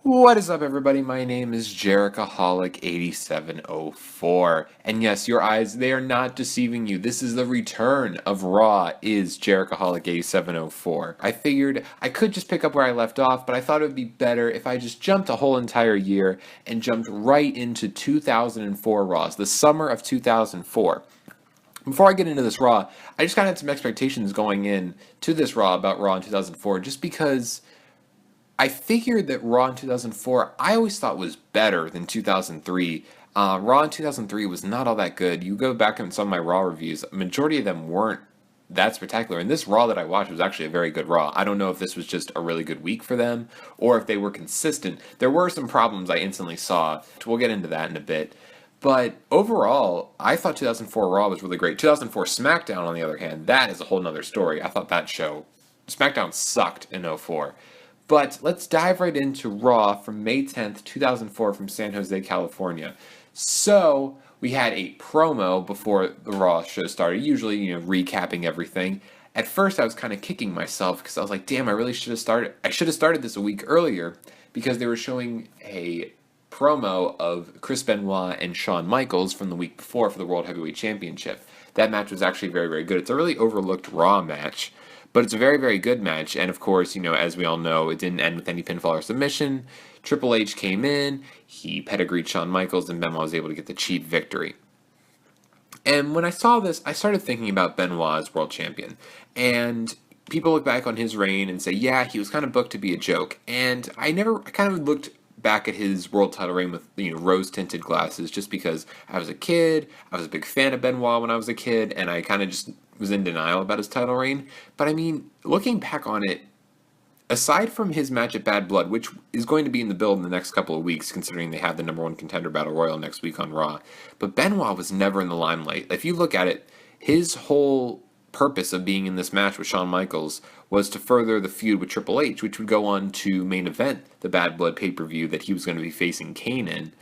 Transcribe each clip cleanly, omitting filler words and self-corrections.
What is up, everybody? My name is Jericholic8704. And yes, your eyes, they are not deceiving you. This is the return of Raw is Jericholic8704. I figured I could just pick up where I left off, but I thought it would be better if I just jumped a whole entire year and jumped right into 2004 Raws, the summer of 2004. Before I get into this Raw, I just kind of had some expectations going in to this Raw about Raw in 2004, just because I figured that Raw in 2004, I always thought was better than 2003. Raw in 2003 was not all that good. You go back and some of my Raw reviews, a majority of them weren't that spectacular. And this Raw that I watched was actually a very good Raw. I don't know if this was just a really good week for them or if they were consistent. There were some problems I instantly saw. We'll get into that in a bit. But overall, I thought 2004 Raw was really great. 2004 SmackDown, on the other hand, that is a whole nother story. I thought that show, SmackDown sucked in 04. But let's dive right into Raw from May 10th, 2004 from San Jose, California. So, we had a promo before the Raw show started, usually, recapping everything. At first, I was kind of kicking myself because I was like, damn, I should have started this a week earlier because they were showing a promo of Chris Benoit and Shawn Michaels from the week before for the World Heavyweight Championship. That match was actually very, very good. It's a really overlooked Raw match. But it's a very, very good match. And of course, as we all know, it didn't end with any pinfall or submission. Triple H came in, he pedigreed Shawn Michaels, and Benoit was able to get the cheap victory. And when I saw this, I started thinking about Benoit as world champion. And people look back on his reign and say, yeah, he was kind of booked to be a joke. And I kind of looked back at his world title reign with rose-tinted glasses just because I was a kid. I was a big fan of Benoit when I was a kid, and I kind of just was in denial about his title reign. But I mean, looking back on it, aside from his match at Bad Blood, which is going to be in the build in the next couple of weeks, considering they have the number one contender battle royal next week on Raw, but Benoit was never in the limelight. If you look at it, his whole purpose of being in this match with Shawn Michaels was to further the feud with Triple H, which would go on to main event the Bad Blood pay-per-view that he was going to be facing Kane in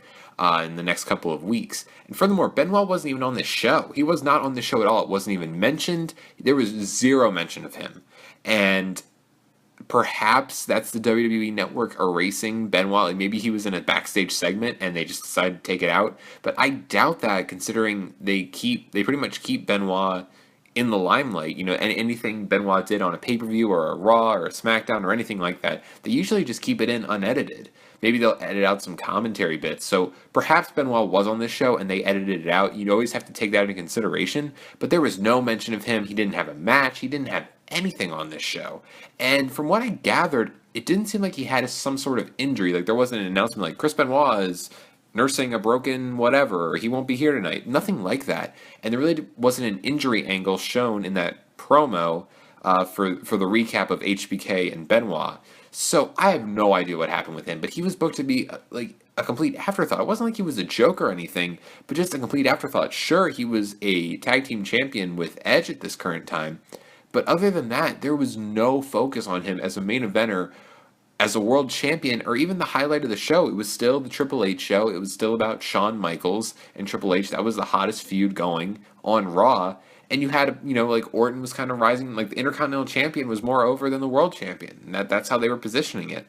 the next couple of weeks. And furthermore, Benoit wasn't even on this show. He was not on this show at all. It wasn't even mentioned. There was zero mention of him. And perhaps that's the WWE Network erasing Benoit. Like maybe he was in a backstage segment and they just decided to take it out. But I doubt that, considering they pretty much keep Benoit in the limelight, and anything Benoit did on a pay-per-view or a Raw or a SmackDown or anything like that, they usually just keep it in unedited. Maybe they'll edit out some commentary bits. So perhaps Benoit was on this show and they edited it out. You'd always have to take that into consideration. But there was no mention of him. He didn't have a match. He didn't have anything on this show. And from what I gathered, it didn't seem like he had some sort of injury. Like there wasn't an announcement like Chris Benoit is nursing a broken whatever, or he won't be here tonight. Nothing like that. And there really wasn't an injury angle shown in that promo for the recap of HBK and Benoit. So I have no idea what happened with him, but he was booked to be like a complete afterthought. It wasn't like he was a joke or anything, but just a complete afterthought. Sure, he was a tag team champion with Edge at this current time, but other than that, there was no focus on him as a main eventer, as a world champion, or even the highlight of the show. It was still the Triple H show. It was still about Shawn Michaels and Triple H. That was the hottest feud going on Raw. And you had, like Orton was kind of rising. Like the Intercontinental Champion was more over than the World Champion. And that's how they were positioning it.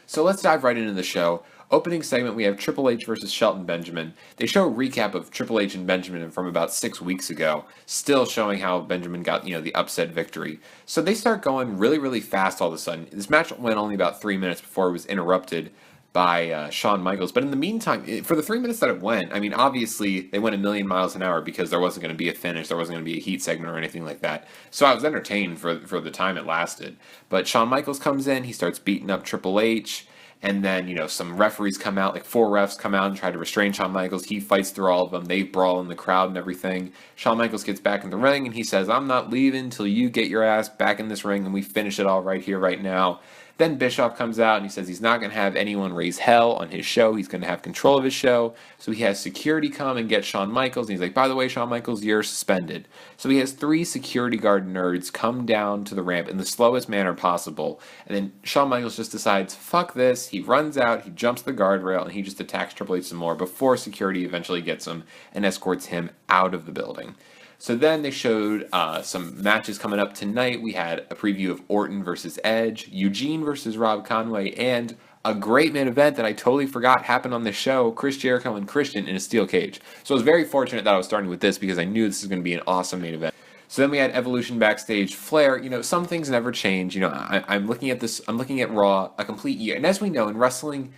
So let's dive right into the show. Opening segment, we have Triple H versus Shelton Benjamin. They show a recap of Triple H and Benjamin from about 6 weeks ago, still showing how Benjamin got, the upset victory. So they start going really, really fast all of a sudden. This match went only about 3 minutes before it was interrupted by Shawn Michaels. But in the meantime, for the 3 minutes that it went, I mean, obviously they went a million miles an hour because there wasn't going to be a finish, there wasn't going to be a heat segment or anything like that. So I was entertained for the time it lasted. But Shawn Michaels comes in, he starts beating up Triple H. And then, some referees come out, like 4 refs come out and try to restrain Shawn Michaels. He fights through all of them. They brawl in the crowd and everything. Shawn Michaels gets back in the ring and he says, I'm not leaving until you get your ass back in this ring and we finish it all right here, right now. Then Bischoff comes out and he says he's not going to have anyone raise hell on his show. He's going to have control of his show. So he has security come and get Shawn Michaels. And he's like, by the way, Shawn Michaels, you're suspended. So he has 3 security guard nerds come down to the ramp in the slowest manner possible. And then Shawn Michaels just decides, fuck this. He runs out, he jumps the guardrail, and he just attacks Triple H some more before security eventually gets him and escorts him out of the building. So then they showed some matches coming up tonight. We had a preview of Orton versus Edge, Eugene versus Rob Conway, and a great main event that I totally forgot happened on this show, Chris Jericho and Christian in a steel cage. So I was very fortunate that I was starting with this because I knew this was going to be an awesome main event. So then we had Evolution backstage. Flair, some things never change. I'm looking at this, I'm looking at Raw a complete year. And as we know, in wrestling,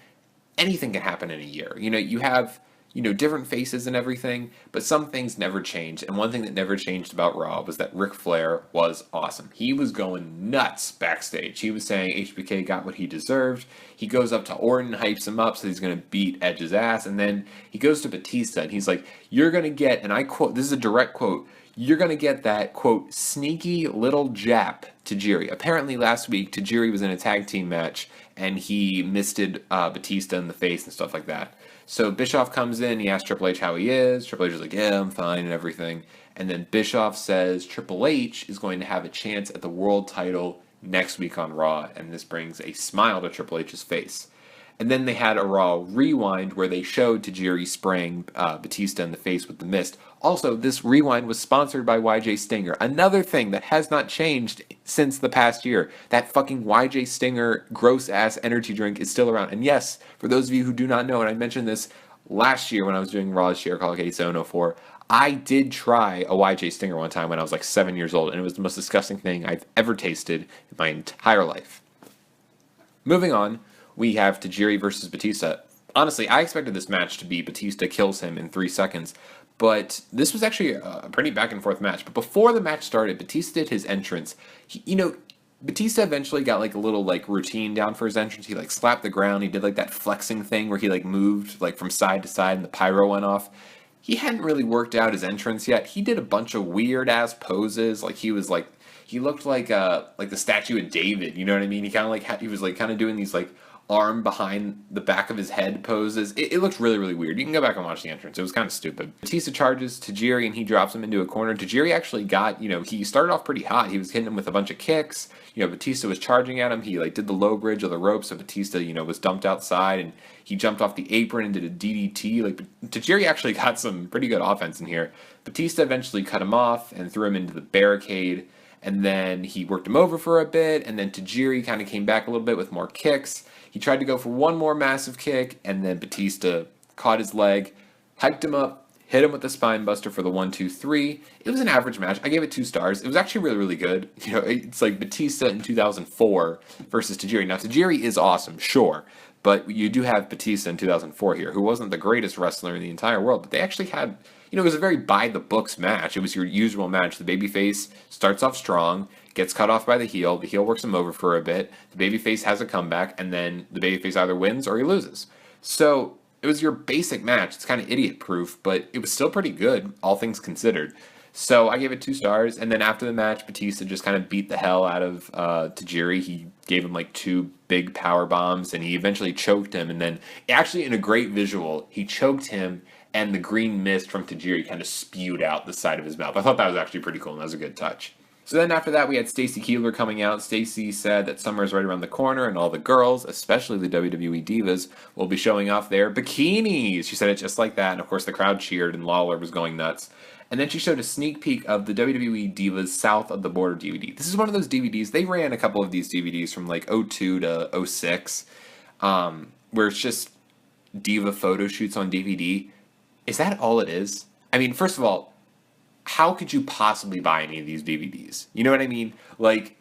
anything can happen in a year. You have, different faces and everything, but some things never change. And one thing that never changed about Raw was that Ric Flair was awesome. He was going nuts backstage. He was saying HBK got what he deserved. He goes up to Orton, hypes him up, so he's going to beat Edge's ass. And then he goes to Batista, and he's like, you're going to get, and I quote, this is a direct quote, you're going to get that, quote, sneaky little Jap Tajiri. Apparently last week, Tajiri was in a tag team match, and he misted Batista in the face and stuff like that. So Bischoff comes in, he asks Triple H how he is. Triple H is like, yeah, I'm fine and everything. And then Bischoff says Triple H is going to have a chance at the world title next week on Raw, and this brings a smile to Triple H's face. And then they had a Raw rewind where they showed Tajiri spraying Batista in the face with the mist. Also, this rewind was sponsored by YJ Stinger. Another thing that has not changed since the past year. That fucking YJ Stinger gross-ass energy drink is still around. And yes, for those of you who do not know, and I mentioned this last year when I was doing Raw's Jericholic8704, I did try a YJ Stinger one time when I was like 7 years old, and it was the most disgusting thing I've ever tasted in my entire life. Moving on, we have Tajiri versus Batista. Honestly, I expected this match to be Batista kills him in 3 seconds, but this was actually a pretty back-and-forth match. But before the match started, Batista did his entrance. Batista eventually got like a little like routine down for his entrance. He like slapped the ground. He did like that flexing thing where he like moved like from side to side and the pyro went off. He hadn't really worked out his entrance yet. He did a bunch of weird-ass poses. Like he looked like the statue of David. You know what I mean? He was kind of doing these like arm behind the back of his head poses. It looked really, really weird. You can go back and watch the entrance. It was kind of stupid. Batista charges Tajiri and he drops him into a corner. Tajiri actually got, he started off pretty hot. He was hitting him with a bunch of kicks. Batista was charging at him. He did the low bridge of the rope, so Batista, was dumped outside and he jumped off the apron and did a DDT. Tajiri actually got some pretty good offense in here. Batista eventually cut him off and threw him into the barricade. And then he worked him over for a bit, and then Tajiri kind of came back a little bit with more kicks. He tried to go for one more massive kick, and then Batista caught his leg, hyped him up, hit him with the spine buster for the 1-2-3. It was an average match. I gave it 2 stars. It was actually really, really good. It's like Batista in 2004 versus Tajiri. Now, Tajiri is awesome, sure, but you do have Batista in 2004 here, who wasn't the greatest wrestler in the entire world, but they actually had... it was a very by-the-books match. It was your usual match. The babyface starts off strong, gets cut off by the heel works him over for a bit, the babyface has a comeback, and then the babyface either wins or he loses. So, it was your basic match. It's kind of idiot-proof, but it was still pretty good, all things considered. So, I gave it 2 stars, and then after the match, Batista just kind of beat the hell out of Tajiri. He gave him like 2 big power bombs, and he eventually choked him, and then, actually in a great visual, he choked him, and the green mist from Tajiri kind of spewed out the side of his mouth. I thought that was actually pretty cool, and that was a good touch. So then after that, we had Stacy Keibler coming out. Stacy said that summer is right around the corner, and all the girls, especially the WWE divas, will be showing off their bikinis. She said it just like that, and of course the crowd cheered, and Lawler was going nuts. And then she showed a sneak peek of the WWE Divas South of the Border DVD. This is one of those DVDs. They ran a couple of these DVDs from like 02 to 06, where it's just diva photo shoots on DVD. Is that all it is? I mean, first of all, how could you possibly buy any of these DVDs? You know what I mean? Like,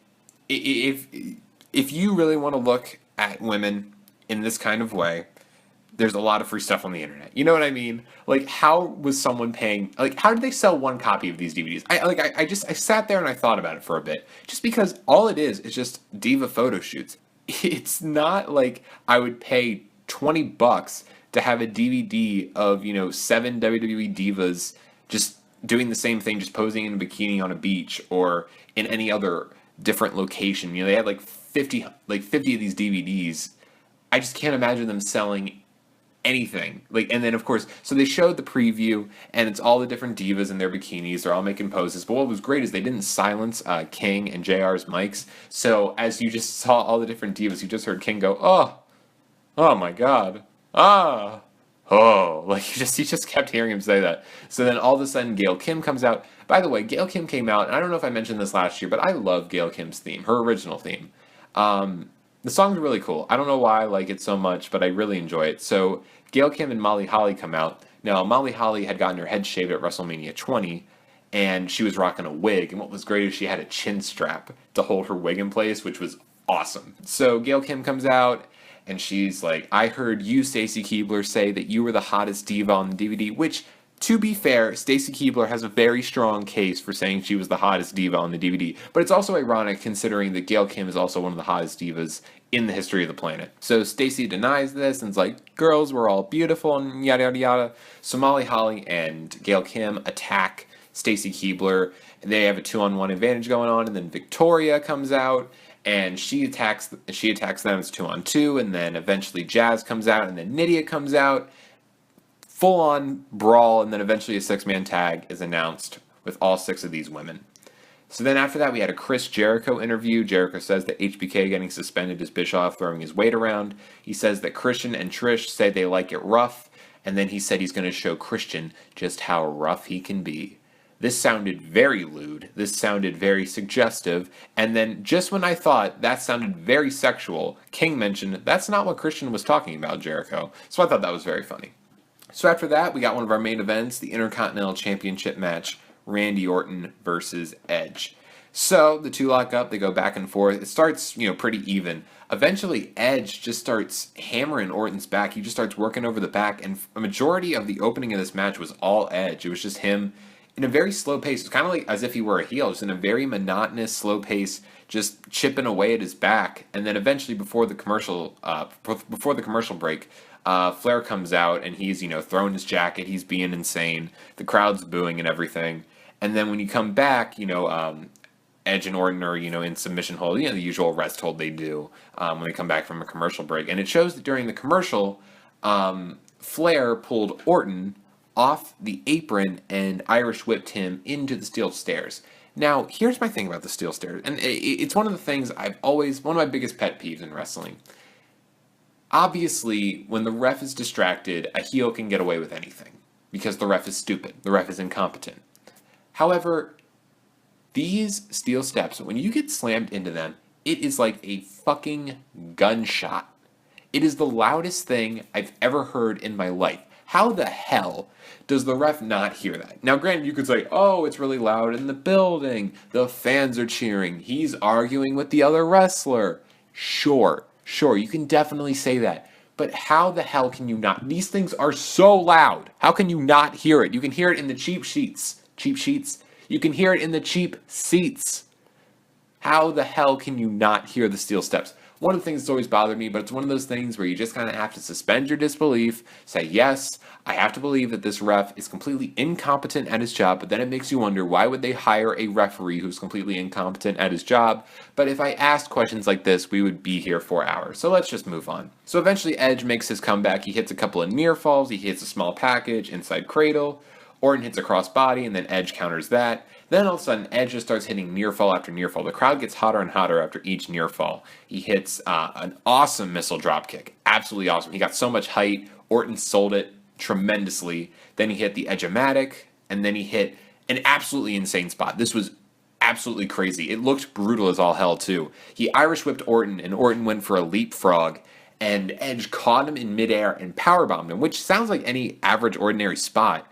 if you really want to look at women in this kind of way, there's a lot of free stuff on the internet. You know what I mean? Like, how was someone paying... Like, how did they sell one copy of these DVDs? I sat there and I thought about it for a bit. Just because all it is just diva photo shoots. It's not like I would pay $20 to have a DVD of, 7 WWE divas just doing the same thing, just posing in a bikini on a beach or in any other different location. They had like 50 of these DVDs. I just can't imagine them selling anything. And then of course, so they showed the preview and it's all the different divas in their bikinis. They're all making poses. But what was great is they didn't silence King and JR's mics. So as you just saw all the different divas, you just heard King go, oh my God. He just kept hearing him say that. So then all of a sudden Gail Kim comes out. By the way, Gail Kim came out, and I don't know if I mentioned this last year, but I love Gail Kim's theme, her original theme. The song's really cool. I don't know why I like it so much, but I really enjoy it. So Gail Kim and Molly Holly come out. Now, Molly Holly had gotten her head shaved at WrestleMania 20, and she was rocking a wig. And what was great is she had a chin strap to hold her wig in place, which was awesome. So Gail Kim comes out, and she's like, I heard you, Stacy Keibler, say that you were the hottest diva on the DVD, which, to be fair, Stacy Keibler has a very strong case for saying she was the hottest diva on the DVD, but it's also ironic considering that Gail Kim is also one of the hottest divas in the history of the planet. So Stacy denies this and is like, girls, we're all beautiful and yada yada yada. So Molly Holly and Gail Kim attack Stacy Keibler. They have a 2-on-1 advantage going on, and then Victoria comes out and she attacks them as 2-on-2, and then eventually Jazz comes out, and then Nidia comes out. Full-on brawl, and then eventually a 6-man tag is announced with all 6 of these women. So then after that, we had a Chris Jericho interview. Jericho says that HBK getting suspended is Bischoff throwing his weight around. He says that Christian and Trish say they like it rough, and then he said he's going to show Christian just how rough he can be. This sounded very lewd. This sounded very suggestive. And then just when I thought that sounded very sexual, King mentioned that's not what Christian was talking about, Jericho. So I thought that was very funny. So after that, we got one of our main events, the Intercontinental Championship match, Randy Orton versus Edge. So the two lock up, they go back and forth. It starts, pretty even. Eventually, Edge just starts hammering Orton's back. He just starts working over the back, and a majority of the opening of this match was all Edge. It was just him in a very slow pace. It's kind of like as if he were a heel, just in a very monotonous, slow pace, just chipping away at his back. And then eventually, before the commercial break, Flair comes out and he's, throwing his jacket. He's being insane. The crowd's booing and everything. And then when you come back, Edge and Orton are, in submission hold, the usual rest hold they do when they come back from a commercial break. And it shows that during the commercial, Flair pulled Orton off the apron and Irish whipped him into the steel stairs. Now, here's my thing about the steel stairs. And it's one of the things one of my biggest pet peeves in wrestling. Obviously, when the ref is distracted, a heel can get away with anything because the ref is stupid. The ref is incompetent. However, these steel steps, when you get slammed into them, it is like a fucking gunshot. It is the loudest thing I've ever heard in my life. How the hell does the ref not hear that? Now, granted, you could say, oh, it's really loud in the building. The fans are cheering. He's arguing with the other wrestler. Sure, you can definitely say that. But how the hell can you not? These things are so loud. How can you not hear it? You can hear it in the cheap sheets. Cheap sheets? You can hear it in the cheap seats. How the hell can you not hear the steel steps? One of the things that's always bothered me, but it's one of those things where you just kind of have to suspend your disbelief, say, yes, I have to believe that this ref is completely incompetent at his job, but then it makes you wonder, why would they hire a referee who's completely incompetent at his job? But if I asked questions like this, we would be here for hours. So let's just move on. So eventually Edge makes his comeback. He hits a couple of near falls. He hits a small package, inside cradle. Orton hits a crossbody, and then Edge counters that. Then all of a sudden, Edge just starts hitting near fall after near fall. The crowd gets hotter and hotter after each near fall. He hits an awesome missile dropkick. Absolutely awesome. He got so much height. Orton sold it tremendously. Then he hit the Edge-O-Matic, and then he hit an absolutely insane spot. This was absolutely crazy. It looked brutal as all hell, too. He Irish whipped Orton, and Orton went for a leapfrog, and Edge caught him in midair and powerbombed him, which sounds like any average, ordinary spot.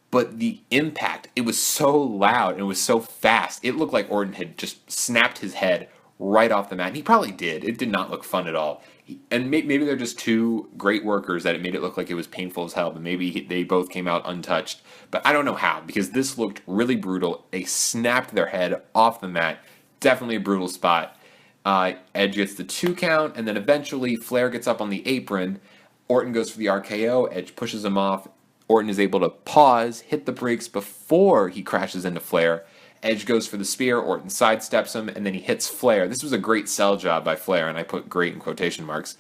But the impact, it was so loud and it was so fast. It looked like Orton had just snapped his head right off the mat. And he probably did. It did not look fun at all. And maybe they're just two great workers that it made it look like it was painful as hell. But maybe they both came out untouched. But I don't know how, because this looked really brutal. They snapped their head off the mat. Definitely a brutal spot. Edge gets the 2 count. And then eventually Flair gets up on the apron. Orton goes for the RKO. Edge pushes him off. Orton is able to pause, hit the brakes before he crashes into Flair. Edge goes for the spear, Orton sidesteps him, and then he hits Flair. This was a great sell job by Flair, and I put great in quotation marks.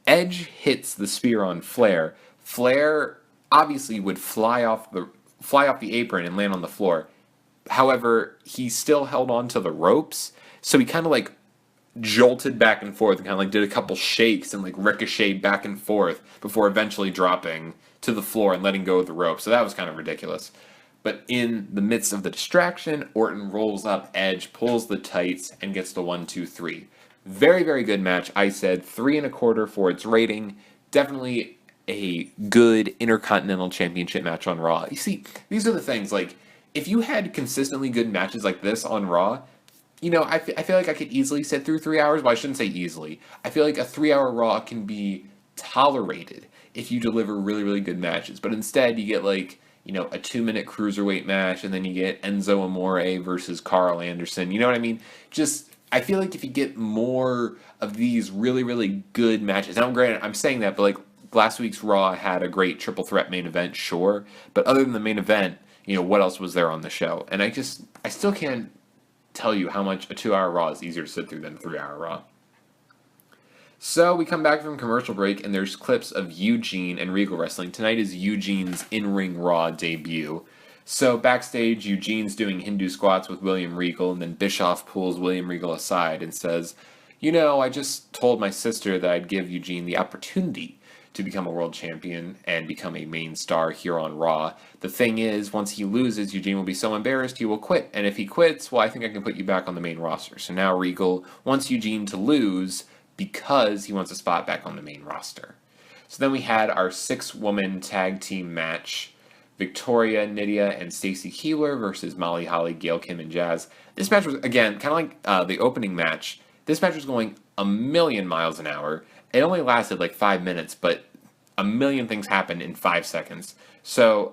Edge hits the spear on Flair. Flair obviously would fly off the apron and land on the floor. However, he still held on to the ropes, so he kind of jolted back and forth and kind of did a couple shakes and ricocheted back and forth before eventually dropping to the floor and letting go of the rope. So that was kind of ridiculous. But in the midst of the distraction, Orton rolls up Edge, pulls the tights, and gets the 1, 2, 3. Very, very good match. I said 3.25 for its rating. Definitely a good Intercontinental Championship match on Raw. You see, these are the things, like, if you had consistently good matches like this on Raw, I feel like I could easily sit through 3 hours. Well, I shouldn't say easily. I feel like a 3 hour Raw can be tolerated if you deliver really, really good matches. But instead, you get like, a 2 minute cruiserweight match, and then you get Enzo Amore versus Carl Anderson. You know what I mean? Just, I feel like if you get more of these really, really good matches. Now, granted, I'm saying that, but like last week's Raw had a great triple threat main event, sure. But other than the main event, what else was there on the show? And I still can't tell you how much a 2 hour Raw is easier to sit through than a 3 hour Raw. So we come back from commercial break, and there's clips of Eugene and Regal wrestling. Tonight is Eugene's in-ring Raw debut. So backstage, Eugene's doing Hindu squats with William Regal, and then Bischoff pulls William Regal aside and says, I just told my sister that I'd give Eugene the opportunity to become a world champion and become a main star here on Raw. The thing is, once he loses, Eugene will be so embarrassed he will quit. And if he quits, well, I think I can put you back on the main roster. So now Regal wants Eugene to lose because he wants a spot back on the main roster. So then we had our 6-woman tag team match. Victoria, Nidia, and Stacy Keibler versus Molly Holly, Gail, Kim, and Jazz. This match was, again, kind of like the opening match. This match was going a million miles an hour. It only lasted like 5 minutes, but a million things happened in 5 seconds. So,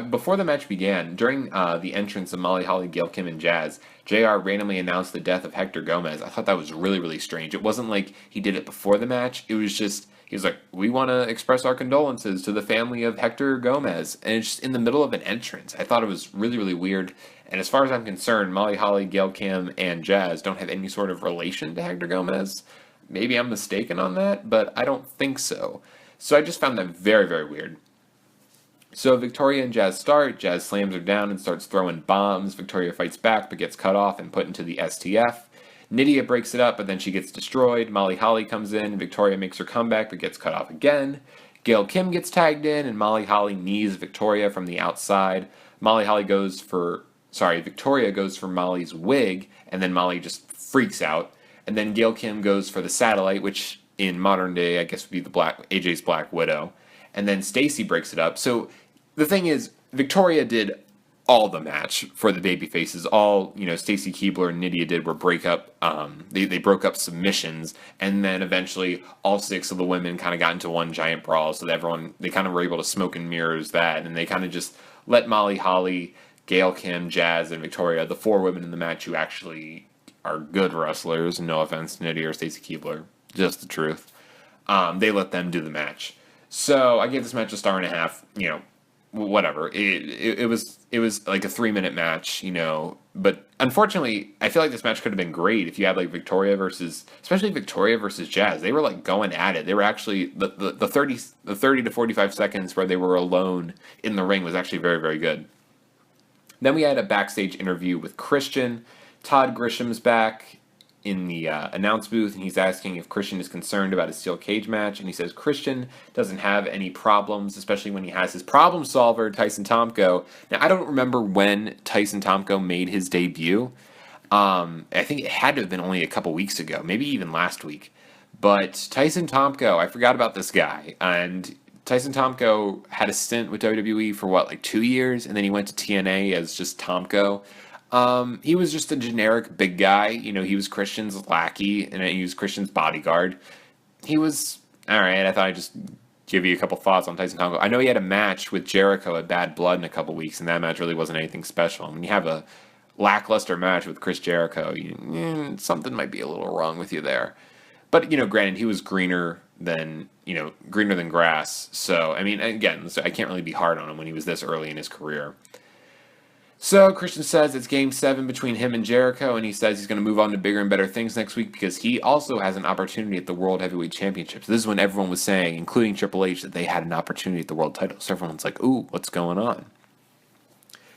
before the match began, during the entrance of Molly Holly, Gail, Kim, and Jazz, JR randomly announced the death of Hector Gomez. I thought that was really, really strange. It wasn't like he did it before the match. It was just, he was like, we want to express our condolences to the family of Hector Gomez. And it's just in the middle of an entrance. I thought it was really, really weird. And as far as I'm concerned, Molly Holly, Gail, Kim, and Jazz don't have any sort of relation to Hector Gomez. Maybe I'm mistaken on that, but I don't think so. So I just found that very, very weird. So Victoria and Jazz start. Jazz slams her down and starts throwing bombs. Victoria fights back but gets cut off and put into the STF. Nidia breaks it up, but then she gets destroyed. Molly Holly comes in. Victoria makes her comeback but gets cut off again. Gail Kim gets tagged in, and Molly Holly knees Victoria from the outside. Victoria goes for Molly's wig, and then Molly just freaks out. And then Gail Kim goes for the satellite, which in modern day, I guess, would be AJ's Black Widow. And then Stacy breaks it up. So the thing is, Victoria did all the match for the baby faces. All, Stacy Keibler and Nidia did were break up, they broke up submissions, and then eventually all 6 of the women kind of got into one giant brawl, so that they kind of were able to smoke and mirrors that, and they kind of just let Molly Holly, Gail Kim, Jazz, and Victoria, the 4 women in the match who actually are good wrestlers, no offense to Nidia or Stacy Keibler, just the truth, they let them do the match. So I gave this match a 1.5 stars, whatever. It was like a 3-minute match, but unfortunately, I feel like this match could have been great if you had like especially Victoria versus Jazz. They were like going at it. They were actually the 30 to 45 seconds where they were alone in the ring was actually very, very good. Then we had a backstage interview with Christian. Todd Grisham's back in the announce booth, and he's asking if Christian is concerned about his steel cage match, and he says Christian doesn't have any problems, especially when he has his problem solver, Tyson Tomko. Now, I don't remember when Tyson Tomko made his debut. I think it had to have been only a couple weeks ago, maybe even last week. But Tyson Tomko, I forgot about this guy, and Tyson Tomko had a stint with WWE for like 2 years, and then he went to TNA as just Tomko. He was just a generic big guy. He was Christian's lackey, and he was Christian's bodyguard. He was, alright, I thought I'd just give you a couple thoughts on Tyson Tomko. I know he had a match with Jericho at Bad Blood in a couple weeks, and that match really wasn't anything special. When you have a lackluster match with Chris Jericho, something might be a little wrong with you there. But, granted, he was greener than grass. So, I mean, again, I can't really be hard on him when he was this early in his career. So Christian says it's Game 7 between him and Jericho, and he says he's going to move on to bigger and better things next week because he also has an opportunity at the World Heavyweight Championship. So this is when everyone was saying, including Triple H, that they had an opportunity at the world title. So everyone's like, ooh, what's going on?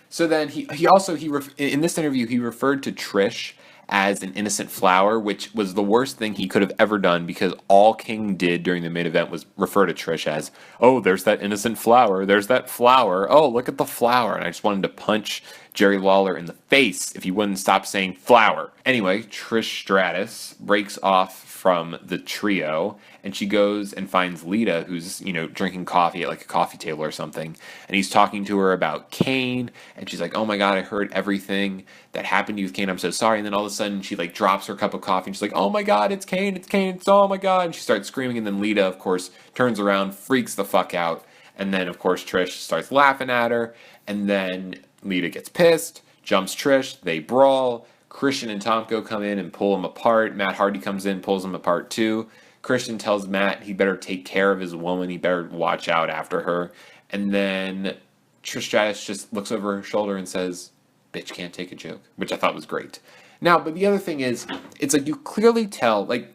So then he also in this interview, he referred to Trish as an innocent flower, which was the worst thing he could have ever done because all King did during the main event was refer to Trish as, oh, there's that innocent flower, there's that flower, oh, look at the flower. And I just wanted to punch Jerry Lawler in the face if he wouldn't stop saying flower. Anyway, Trish Stratus breaks off from the trio, and she goes and finds Lita, who's, drinking coffee at like a coffee table or something, and he's talking to her about Kane, and she's like, oh my god, I heard everything that happened to you with Kane, I'm so sorry, and then all of a sudden she like drops her cup of coffee, and she's like, oh my god, it's Kane, it's oh my god, and she starts screaming, and then Lita, of course, turns around, freaks the fuck out, and then, of course, Trish starts laughing at her, and then Lita gets pissed, jumps Trish, they brawl, Christian and Tomko come in and pull them apart. Matt Hardy comes in, pulls them apart too. Christian tells Matt he better take care of his woman, he better watch out after her. And then Trish Stratus just looks over her shoulder and says, bitch can't take a joke, which I thought was great. Now, but the other thing is, it's like you clearly tell, like,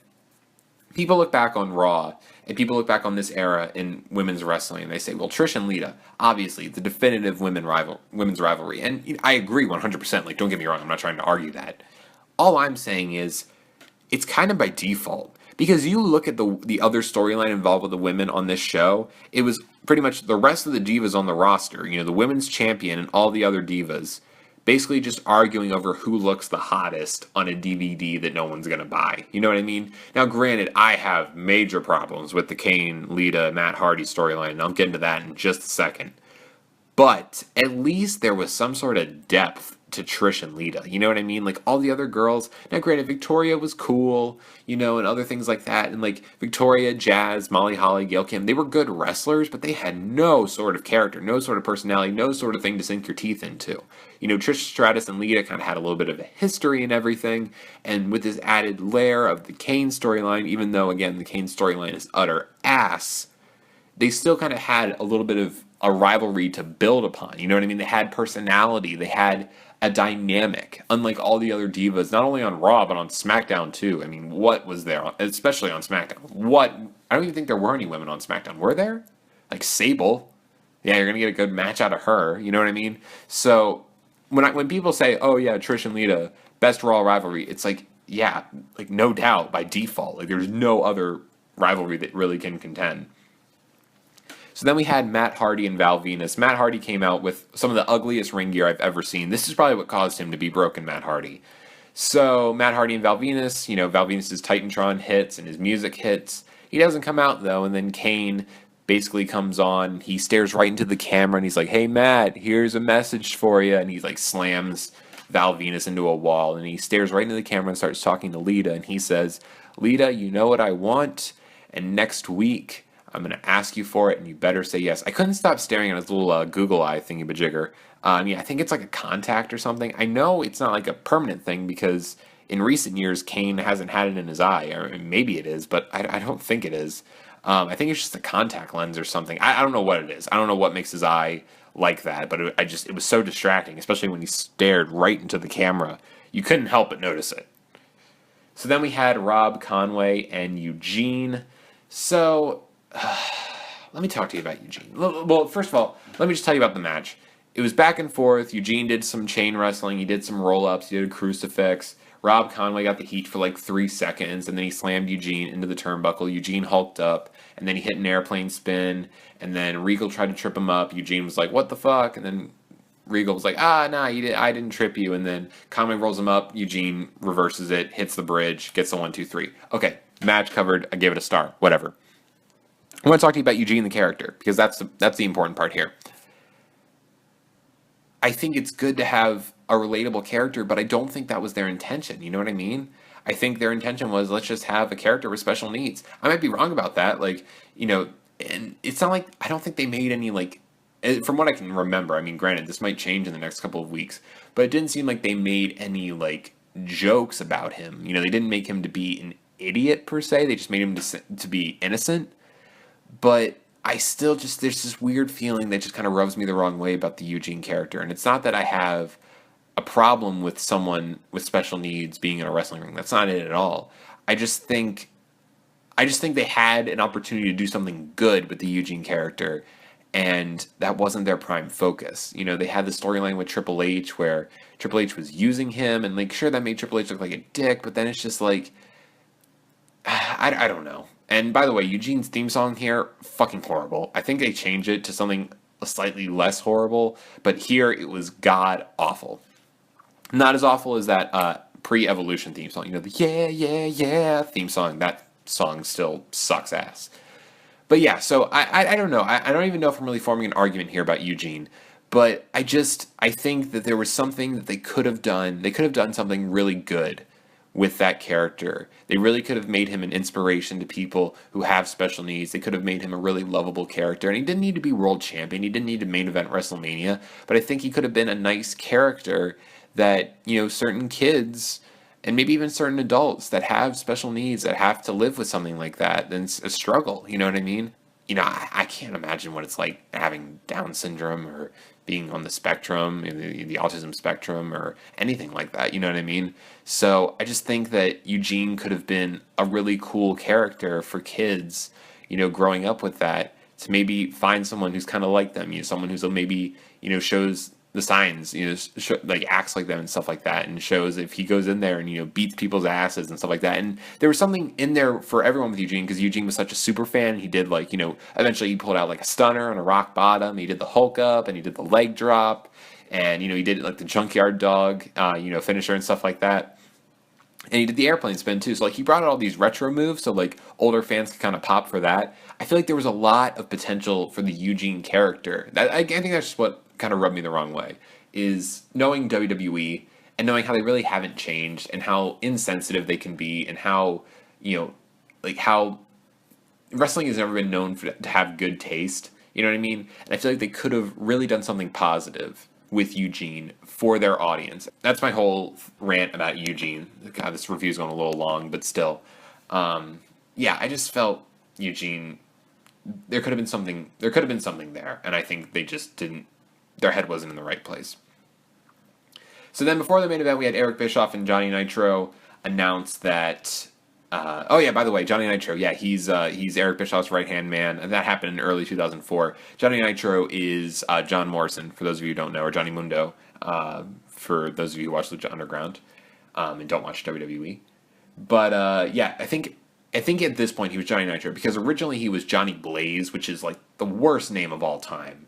people look back on Raw, and people look back on this era in women's wrestling, and they say, well, Trish and Lita, obviously, the definitive women's rivalry. And I agree 100%. Like, don't get me wrong, I'm not trying to argue that. All I'm saying is, it's kind of by default. Because you look at the other storyline involved with the women on this show, it was pretty much the rest of the divas on the roster, the women's champion and all the other divas, basically just arguing over who looks the hottest on a DVD that no one's going to buy. You know what I mean? Now, granted, I have major problems with the Kane, Lita, Matt Hardy storyline, and I'll get into that in just a second. But at least there was some sort of depth to Trish and Lita. You know what I mean? Like, all the other girls, now granted, Victoria was cool, and other things like that. And, like, Victoria, Jazz, Molly Holly, Gail Kim, they were good wrestlers, but they had no sort of character, no sort of personality, no sort of thing to sink your teeth into. Trish Stratus and Lita kind of had a little bit of a history and everything. And with this added layer of the Kane storyline, even though, again, the Kane storyline is utter ass, they still kind of had a little bit of a rivalry to build upon. You know what I mean? They had personality. They had a dynamic, unlike all the other divas, not only on Raw, but on SmackDown too. I mean, what was there, especially on SmackDown? I don't even think there were any women on SmackDown. Were there? Like Sable. Yeah, you're going to get a good match out of her. You know what I mean? So when people say, oh yeah, Trish and Lita, best Raw rivalry, it's like, yeah, like no doubt by default. Like there's no other rivalry that really can contend. So then we had Matt Hardy and Val Venus. Matt Hardy came out with some of the ugliest ring gear I've ever seen. This is probably what caused him to be broken, Matt Hardy. So Matt Hardy and Val Venus, Val Venus' Titantron hits and his music hits. He doesn't come out though, and then Kane basically comes on. He stares right into the camera and he's like, hey Matt, here's a message for you. And he like slams Val Venus into a wall, and he stares right into the camera and starts talking to Lita, and he says, Lita, you know what I want, and next week I'm going to ask you for it, and you better say yes. I couldn't stop staring at his little Google eye thingy-majigger. I think it's like a contact or something. I know it's not like a permanent thing because in recent years, Kane hasn't had it in his eye. Or maybe it is, but I don't think it is. I think it's just a contact lens or something. I don't know what it is. I don't know what makes his eye like that, but it was so distracting, especially when he stared right into the camera. You couldn't help but notice it. So then we had Rob, Conway, and Eugene. So let me talk to you about Eugene. Well, first of all, let me just tell you about the match. It was back and forth. Eugene did some chain wrestling. He did some roll-ups. He did a crucifix. Rob Conway got the heat for like 3 seconds, and then he slammed Eugene into the turnbuckle. Eugene hulked up, and then he hit an airplane spin, and then Regal tried to trip him up. Eugene was like, what the fuck? And then Regal was like, nah, I didn't trip you. And then Conway rolls him up. Eugene reverses it, hits the bridge, gets the 1, 2, 3. Okay, match covered. I gave it a star. Whatever. I want to talk to you about Eugene the character, because that's the important part here. I think it's good to have a relatable character, but I don't think that was their intention. You know what I mean? I think their intention was, let's just have a character with special needs. I might be wrong about that. And it's not like, I don't think they made any, from what I can remember, I mean, granted, this might change in the next couple of weeks, but it didn't seem like they made any, jokes about him. They didn't make him to be an idiot, per se. They just made him to be innocent. But I still there's this weird feeling that just kind of rubs me the wrong way about the Eugene character. And it's not that I have a problem with someone with special needs being in a wrestling ring. That's not it at all. I just think they had an opportunity to do something good with the Eugene character, and that wasn't their prime focus. They had the storyline with Triple H where Triple H was using him, and sure, that made Triple H look like a dick, but then it's just I don't know. And by the way, Eugene's theme song here, fucking horrible. I think they changed it to something slightly less horrible, but here it was god awful. Not as awful as that pre-Evolution theme song. The yeah, yeah, yeah theme song. That song still sucks ass. But yeah, so I don't know. I don't even know if I'm really forming an argument here about Eugene. But I think that there was something that they could have done. They could have done something really good with that character. They really could have made him an inspiration to people who have special needs. They could have made him a really lovable character. And he didn't need to be world champion. He didn't need to main event WrestleMania. But I think he could have been a nice character that, certain kids and maybe even certain adults that have special needs that have to live with something like that, then it's a struggle. You know what I mean? I can't imagine what it's like having Down syndrome or being on the spectrum, the autism spectrum, or anything like that. You know what I mean? So I just think that Eugene could have been a really cool character for kids, growing up with that, to maybe find someone who's kind of like them, someone who's maybe, shows the signs, like acts like them and stuff like that, and shows if he goes in there and, beats people's asses and stuff like that. And there was something in there for everyone with Eugene, because Eugene was such a super fan. He did eventually he pulled out like a stunner on a rock bottom. He did the Hulk up and he did the leg drop, and, he did like the junkyard dog, finisher and stuff like that. And he did the airplane spin too. So he brought out all these retro moves, so older fans could kind of pop for that. I feel like there was a lot of potential for the Eugene character. I think that's just what kind of rubbed me the wrong way, is knowing WWE and knowing how they really haven't changed and how insensitive they can be, and how, how wrestling has never been known to have good taste. You know what I mean? And I feel like they could have really done something positive with Eugene for their audience. That's my whole rant about Eugene. God, this review's going a little long, but still. I just felt Eugene, there could have been something there, and I think they just didn't, their head wasn't in the right place. So then before the main event, we had Eric Bischoff and Johnny Nitro announce that, by the way, Johnny Nitro, he's Eric Bischoff's right-hand man, and that happened in early 2004. Johnny Nitro is John Morrison, for those of you who don't know, or Johnny Mundo, for those of you who watch Lucha Underground and don't watch WWE. But I think at this point he was Johnny Nitro, because originally he was Johnny Blaze, which is like the worst name of all time.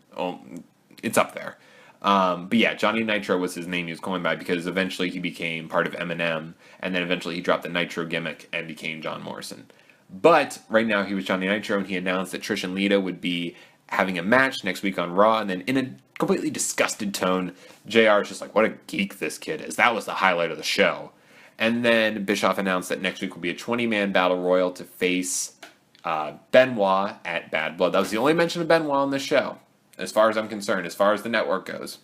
It's up there. But Johnny Nitro was his name he was going by, because eventually he became part of Eminem, and then eventually he dropped the Nitro gimmick and became John Morrison. But right now he was Johnny Nitro, and he announced that Trish and Lita would be having a match next week on Raw, and then in a completely disgusted tone, JR is just like, what a geek this kid is. That was the highlight of the show. And then Bischoff announced that next week will be a 20-man battle royal to face Benoit at Bad Blood. That was the only mention of Benoit on this show, as far as I'm concerned, as far as the network goes.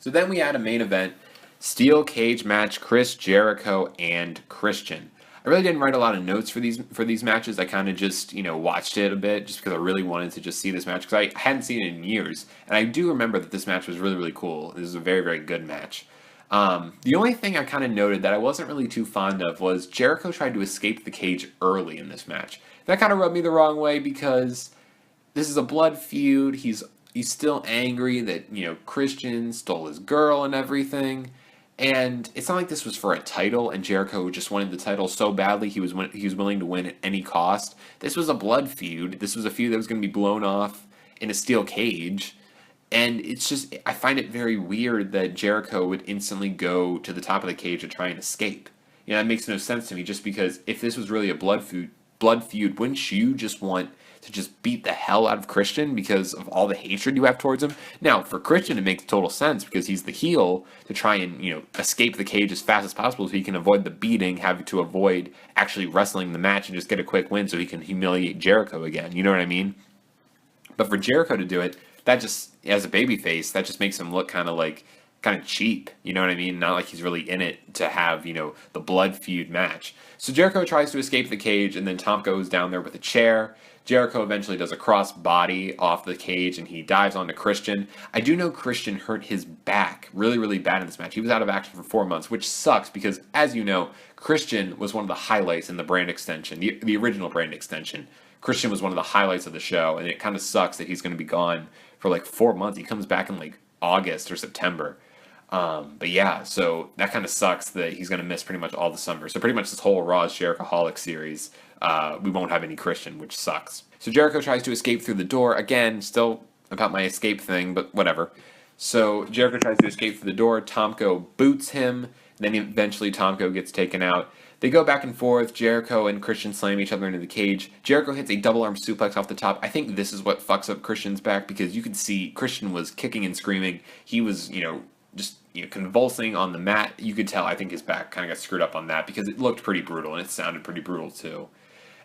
So then we had a main event, steel cage match, Chris Jericho and Christian. I really didn't write a lot of notes for these matches. I kind of just, watched it a bit just because I really wanted to just see this match, because I hadn't seen it in years. And I do remember that this match was really, really cool. This is a very, very good match. The only thing I kind of noted that I wasn't really too fond of was Jericho tried to escape the cage early in this match. That kind of rubbed me the wrong way, because this is a blood feud. He's still angry that, Christian stole his girl and everything. And it's not like this was for a title, and Jericho just wanted the title so badly he was willing to win at any cost. This was a blood feud. This was a feud that was going to be blown off in a steel cage. And it's just, I find it very weird that Jericho would instantly go to the top of the cage to try and escape. That makes no sense to me, just because if this was really a blood feud, wouldn't you just want to just beat the hell out of Christian because of all the hatred you have towards him? Now, for Christian, it makes total sense, because he's the heel, to try and, escape the cage as fast as possible so he can avoid the beating, having to avoid actually wrestling the match and just get a quick win so he can humiliate Jericho again. You know what I mean? But for Jericho to do it, that just, as a babyface, that just makes him look kind of cheap, you know what I mean? Not like he's really in it to have, the blood feud match. So Jericho tries to escape the cage, and then Tom goes down there with a chair. Jericho eventually does a cross body off the cage, and he dives onto Christian. I do know Christian hurt his back really, really bad in this match. He was out of action for 4 months, which sucks, because, as you know, Christian was one of the highlights in the brand extension, the original brand extension. Christian was one of the highlights of the show, and it kind of sucks that he's going to be gone for 4 months. He comes back in August or September. So that kind of sucks that he's going to miss pretty much all the summer. So pretty much this whole Raw's Jericholic series, we won't have any Christian, which sucks. So Jericho tries to escape through the door. Again, still about my escape thing, but whatever. So Jericho tries to escape through the door. Tomko boots him. Then eventually Tomko gets taken out. They go back and forth. Jericho and Christian slam each other into the cage. Jericho hits a double arm suplex off the top. I think this is what fucks up Christian's back, because you could see Christian was kicking and screaming. He was, just convulsing on the mat. You could tell, I think his back kind of got screwed up on that, because it looked pretty brutal and it sounded pretty brutal too.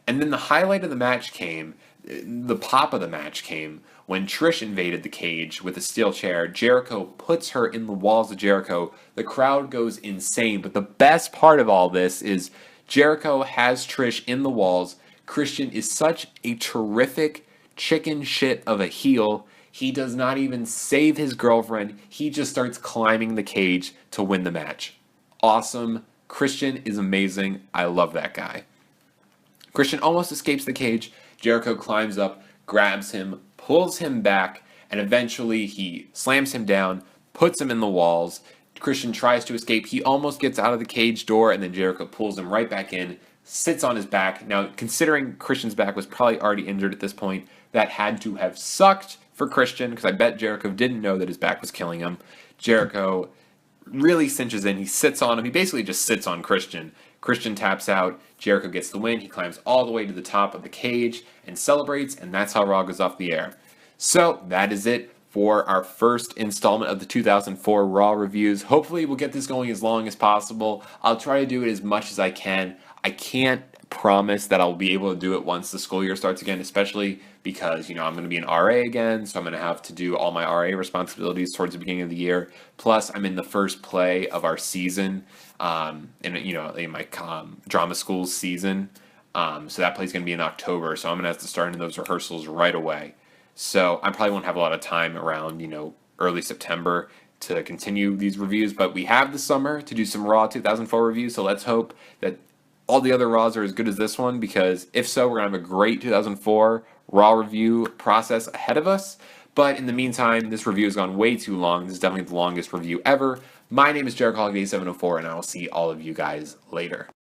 And then the highlight of the match came, the pop of the match came, when Trish invaded the cage with a steel chair. Jericho puts her in the walls of Jericho. The crowd goes insane. But the best part of all this is Jericho has Trish in the walls. Christian is such a terrific chicken shit of a heel. He does not even save his girlfriend. He just starts climbing the cage to win the match. Awesome. Christian is amazing. I love that guy. Christian almost escapes the cage. Jericho climbs up, grabs him, pulls him back, and eventually he slams him down, puts him in the walls. Christian tries to escape. He almost gets out of the cage door, and then Jericho pulls him right back in, sits on his back. Now, considering Christian's back was probably already injured at this point, that had to have sucked for Christian, because I bet Jericho didn't know that his back was killing him. Jericho really cinches in. He sits on him. He basically just sits on Christian. Christian taps out. Jericho gets the win. He climbs all the way to the top of the cage and celebrates, and that's how Raw goes off the air. So that is it for our first installment of the 2004 Raw reviews. Hopefully we'll get this going as long as possible. I'll try to do it as much as I can. I can't promise that I'll be able to do it once the school year starts again, especially because, I'm going to be an RA again, so I'm going to have to do all my RA responsibilities towards the beginning of the year. Plus, I'm in the first play of our season, in my drama school season. So that play's going to be in October, so I'm going to have to start in those rehearsals right away. So I probably won't have a lot of time around, early September to continue these reviews, but we have the summer to do some Raw 2004 reviews, so let's hope that all the other Raws are as good as this one, because if so, we're going to have a great 2004 Raw review process ahead of us. But in the meantime, this review has gone way too long. This is definitely the longest review ever. My name is Jericholic8704, and I will see all of you guys later.